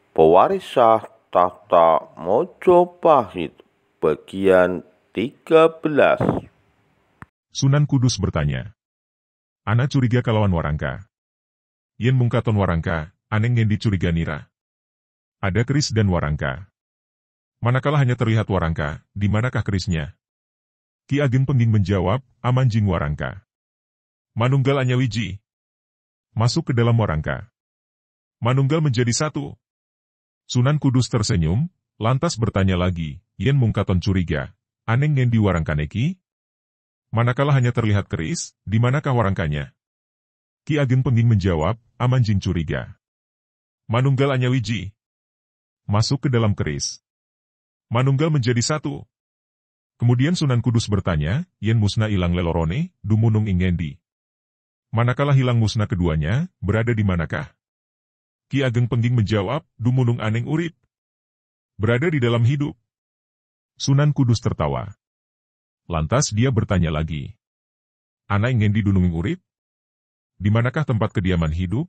Pewarisah Tahta Mojopahit bagian 13. Sunan Kudus bertanya. Ana curiga kalawan warangka. Yen mungkaton warangka, aneng ngendi curiga nira. Ada keris dan warangka. Manakala hanya terlihat warangka, di manakah kerisnya? Ki Ageng Pengging menjawab, amanjing warangka. Manunggal anyawiji. Masuk ke dalam warangka. Manunggal menjadi satu. Sunan Kudus tersenyum, lantas bertanya lagi, yen mungkaton curiga, aneng ngendi warangkaneki? Manakala hanya terlihat keris, di manakah warangkanya? Ki Ageng Pengging menjawab, amanjing curiga. Manunggal anyawiji. Masuk ke dalam keris. Manunggal menjadi satu. Kemudian Sunan Kudus bertanya, yen musna ilang lelorone, dumunung ing ngendi? Manakala hilang musna keduanya, berada di manakah? Ki Ageng Pengging menjawab, dumunung aneng urip. Berada di dalam hidup. Sunan Kudus tertawa. Lantas dia bertanya lagi. Ana ing ngendi dununging urip? Di manakah tempat kediaman hidup?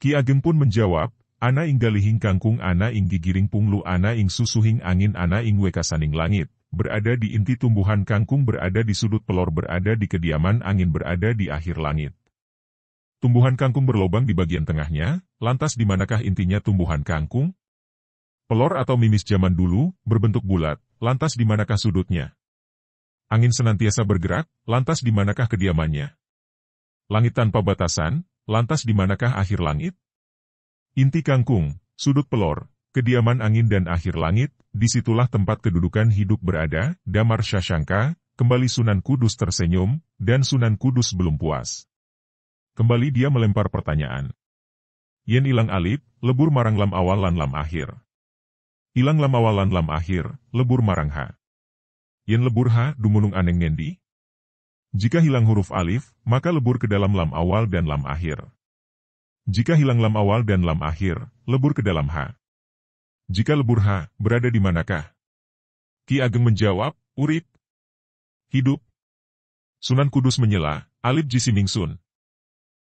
Ki Ageng pun menjawab, ana ing galihing kangkung, ana ing gigiring punglu, ana ing susuhing angin, ana ing wekasaning langit. Berada di inti tumbuhan kangkung, berada di sudut pelor, berada di kediaman angin, berada di akhir langit. Tumbuhan kangkung berlobang di bagian tengahnya, lantas di manakah intinya tumbuhan kangkung? Pelor atau mimis zaman dulu, berbentuk bulat, lantas di manakah sudutnya? Angin senantiasa bergerak, lantas di manakah kediamannya? Langit tanpa batasan, lantas di manakah akhir langit? Inti kangkung, sudut pelor, kediaman angin dan akhir langit, disitulah tempat kedudukan hidup berada, damar Sasyangka. Kembali Sunan Kudus tersenyum, dan Sunan Kudus belum puas. Kembali dia melempar pertanyaan. Yen ilang alip, lebur marang lam awal lan lam akhir. Ilang lam awal lan lam akhir, lebur marang ha. Yen lebur ha, dumunung aneng ngendi? Jika hilang huruf alif, maka lebur ke dalam lam awal dan lam akhir. Jika hilang lam awal dan lam akhir, lebur ke dalam ha. Jika lebur ha, berada di manakah? Ki Ageng menjawab, urip. Hidup. Sunan Kudus menyela, alip jisimingsun.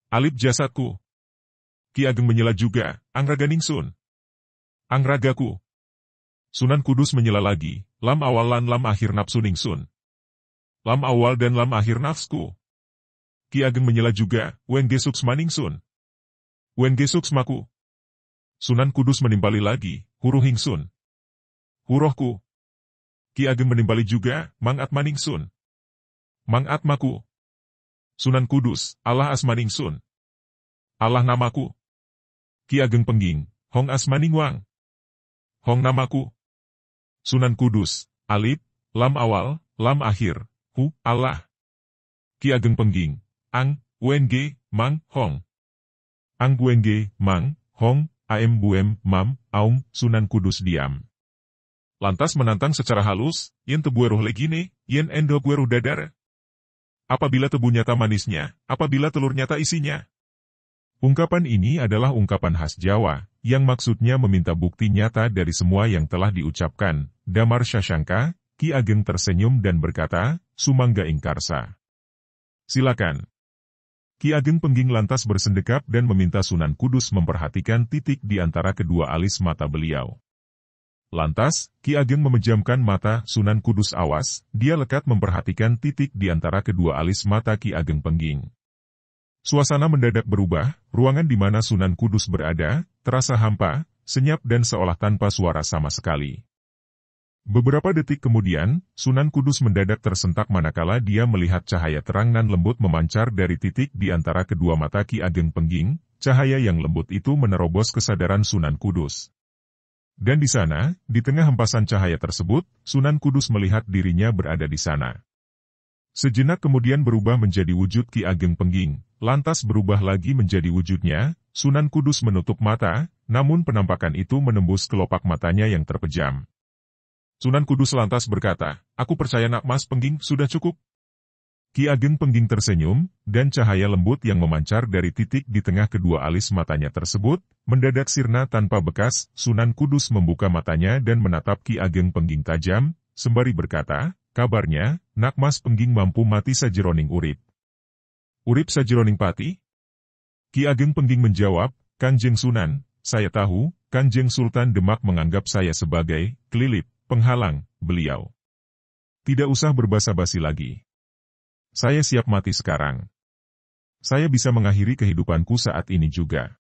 Alip jasadku. Ki Ageng menyela juga, angraga ningsun. Angragaku. Sunan Kudus menyela lagi, lam awal lan lam akhir nafsu ningsun. Lam awal dan lam akhir nafsku. Ki Ageng menyela juga, wenge suksma ningsun. Wenge suksmaku. Sunan Kudus menimpali lagi, huruh hingsun. Hurohku. Ki Ageng menimpali juga, mang atma ningsun. Mang atmaku. Sunan Kudus, Allah asmaningsun. Allah namaku. Ki Ageng Pengging, hong asmaning wang. Hong namaku. Sunan Kudus, alip, lam awal, lam akhir, hu, Allah. Ki Ageng Pengging, ang, wng, mang, hong. Ang wng, mang, hong, am buem, mam, aum. Sunan Kudus diam. Lantas menantang secara halus, yen tebu eruh legine, yen endo eruh dadar. Apabila tebu nyata manisnya, apabila telur nyata isinya. Ungkapan ini adalah ungkapan khas Jawa, yang maksudnya meminta bukti nyata dari semua yang telah diucapkan. Damar Sasyangka. Ki Ageng tersenyum dan berkata, sumangga ing karsa. Silakan. Ki Ageng Pengging lantas bersendekap dan meminta Sunan Kudus memperhatikan titik di antara kedua alis mata beliau. Lantas, Ki Ageng memejamkan mata. Sunan Kudus awas, dia lekat memperhatikan titik di antara kedua alis mata Ki Ageng Pengging. Suasana mendadak berubah, ruangan di mana Sunan Kudus berada, terasa hampa, senyap dan seolah tanpa suara sama sekali. Beberapa detik kemudian, Sunan Kudus mendadak tersentak manakala dia melihat cahaya terang nan lembut memancar dari titik di antara kedua mata Ki Ageng Pengging. Cahaya yang lembut itu menerobos kesadaran Sunan Kudus. Dan di sana, di tengah hempasan cahaya tersebut, Sunan Kudus melihat dirinya berada di sana. Sejenak kemudian berubah menjadi wujud Ki Ageng Pengging, lantas berubah lagi menjadi wujudnya. Sunan Kudus menutup mata, namun penampakan itu menembus kelopak matanya yang terpejam. Sunan Kudus lantas berkata, aku percaya nak Mas Pengging, sudah cukup. Ki Ageng Pengging tersenyum, dan cahaya lembut yang memancar dari titik di tengah kedua alis matanya tersebut, mendadak sirna tanpa bekas. Sunan Kudus membuka matanya dan menatap Ki Ageng Pengging tajam, sembari berkata, kabarnya, nak Mas Pengging mampu mati sajeroning urip. Urip sajeroning pati? Ki Ageng Pengging menjawab, Kanjeng Sunan, saya tahu, Kanjeng Sultan Demak menganggap saya sebagai kelilip, penghalang beliau. Tidak usah berbasa-basi lagi. Saya siap mati sekarang. Saya bisa mengakhiri kehidupanku saat ini juga.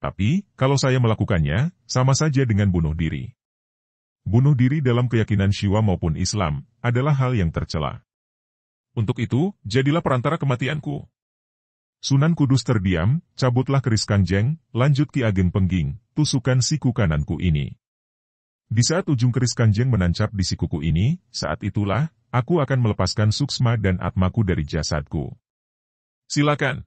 Tapi, kalau saya melakukannya, sama saja dengan bunuh diri. Bunuh diri dalam keyakinan Syiah maupun Islam adalah hal yang tercela. Untuk itu, jadilah perantara kematianku. Sunan Kudus terdiam, cabutlah keris Kanjeng, lanjut Ki Ageng Pengging, tusukan siku kananku ini. Di saat ujung keris Kanjeng menancap di sikuku ini, saat itulah, aku akan melepaskan suksma dan atmaku dari jasadku. Silakan.